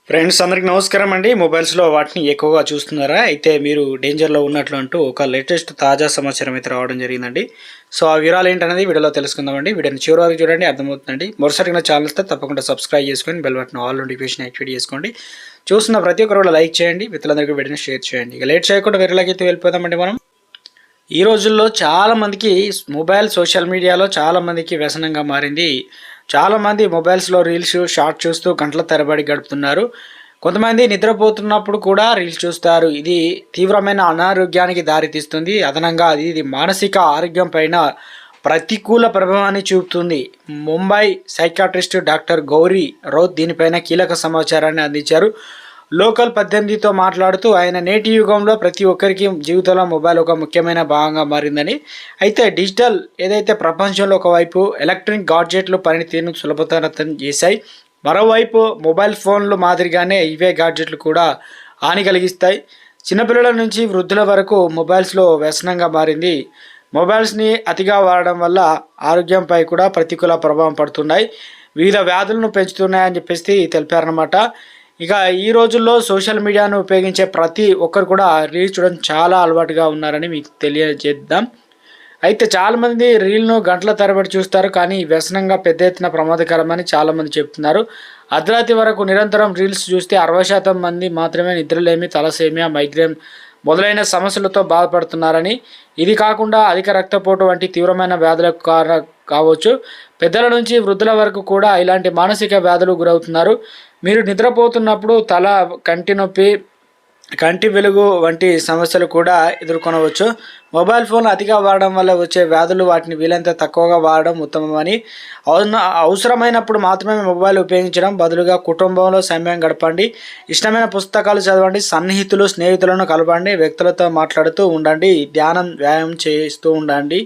Friends అందరికి నమస్కారం అండి. మొబైల్స్లో వాటిని ఎక్కువగా చూస్తున్నారా? అయితే మీరు డేంజర్లో ఉన్నట్లు అంటూ ఒక లేటెస్ట్ తాజా సమాచారం అయితే రావడం జరిగిందండి. సో ఆ వివరాలు ఏంటనేది వీడియోలో తెలుసుకుందామండి. వీడియోని చివరి వరకు చూడండి, అర్థమవుతుందండి. మరోసారి నా ఛానల్ వస్తే తప్పకుండా సబ్స్క్రైబ్ చేసుకొని bell button all notification activate చేసుకోండి. చూస్తున్న ప్రతి ఒక్కరు కూడా లైక్ చేయండి, మిత్రులందరికీ వీడియోని షేర్ చేయండి. ఇక లేట్ చేయకుండా వేరేలాగైతే అయితే వెళ్ళిపోదామండి మనం. ఈ రోజుల్లో చాలామందికి మొబైల్ సోషల్ మీడియాలో చాలామందికి వ్యసనంగా మారింది. చాలామంది మొబైల్స్లో రీల్స్ షార్ట్ చూస్తూ గంటల తరబడి గడుపుతున్నారు. కొంతమంది నిద్రపోతున్నప్పుడు కూడా రీల్స్ చూస్తారు. ఇది తీవ్రమైన అనారోగ్యానికి దారితీస్తుంది. అదనంగా ఇది మానసిక ఆరోగ్యం పైన ప్రతికూల ప్రభావాన్ని చూపుతుంది. ముంబై సైకాట్రిస్ట్ డాక్టర్ గౌరీ రౌత్ దీనిపైన కీలక సమాచారాన్ని అందించారు. లోకల్ 18తో మాట్లాడుతూ ఆయన నేటి యుగంలో ప్రతి ఒక్కరికి జీవితంలో మొబైల్ ఒక ముఖ్యమైన భాగంగా మారిందని, అయితే డిజిటల్ ఏదైతే ప్రపంచంలో ఒకవైపు ఎలక్ట్రానిక్ గాడ్జెట్లు పనితీరును సులభతరం చేశాయి, మరోవైపు మొబైల్ ఫోన్లు మాదిరిగానే ఇవే గాడ్జెట్లు కూడా హాని కలిగిస్తాయి. చిన్నపిల్లల నుంచి వృద్ధుల వరకు మొబైల్స్లో వ్యసనంగా మారింది. మొబైల్స్ని అతిగా వాడడం వల్ల ఆరోగ్యంపై కూడా ప్రతికూల ప్రభావం పడుతున్నాయి, వివిధ వ్యాధులను పెంచుతున్నాయని చెప్పేసి తెలిపారనమాట. ఇక ఈ రోజుల్లో సోషల్ మీడియాను ఉపయోగించే ప్రతి ఒక్కరు కూడా రీల్స్ చూడడం చాలా అలవాటుగా ఉన్నారని మీకు తెలియజేద్దాం. అయితే చాలామంది రీల్ను గంటల తరబడి చూస్తారు, కానీ వ్యసనంగా పెద్ద ఎత్తున ప్రమాదకరమని చాలామంది చెప్తున్నారు. అర్ధరాత్రి వరకు నిరంతరం రీల్స్ చూస్తే 60% మంది మాత్రమే నిద్రలేమి, తలసేమియా, మైగ్రేన్ మొదలైన సమస్యలతో బాధపడుతున్నారని, ఇది కాకుండా అధిక రక్తపోటు వంటి తీవ్రమైన వ్యాధులకు కావచ్చు. పెద్దల నుంచి వృద్ధుల వరకు కూడా ఇలాంటి మానసిక వ్యాధులు గురవుతున్నారు. మీరు నిద్రపోతున్నప్పుడు తల, కంటి నొప్పి, కంటి వెలుగు వంటి సమస్యలు కూడా ఎదుర్కొనవచ్చు. మొబైల్ ఫోన్ అతిగా వాడడం వల్ల వచ్చే వ్యాధులు, వాటిని వీలైనంత తక్కువగా వాడడం ఉత్తమమని, అవసరమైనప్పుడు మాత్రమే మొబైల్ ఉపయోగించడం, బదులుగా కుటుంబంలో సమయం గడపండి, ఇష్టమైన పుస్తకాలు చదవండి, సన్నిహితులు స్నేహితులను కలపండి, వ్యక్తులతో మాట్లాడుతూ ఉండండి, ధ్యానం వ్యాయామం చేస్తూ ఉండండి.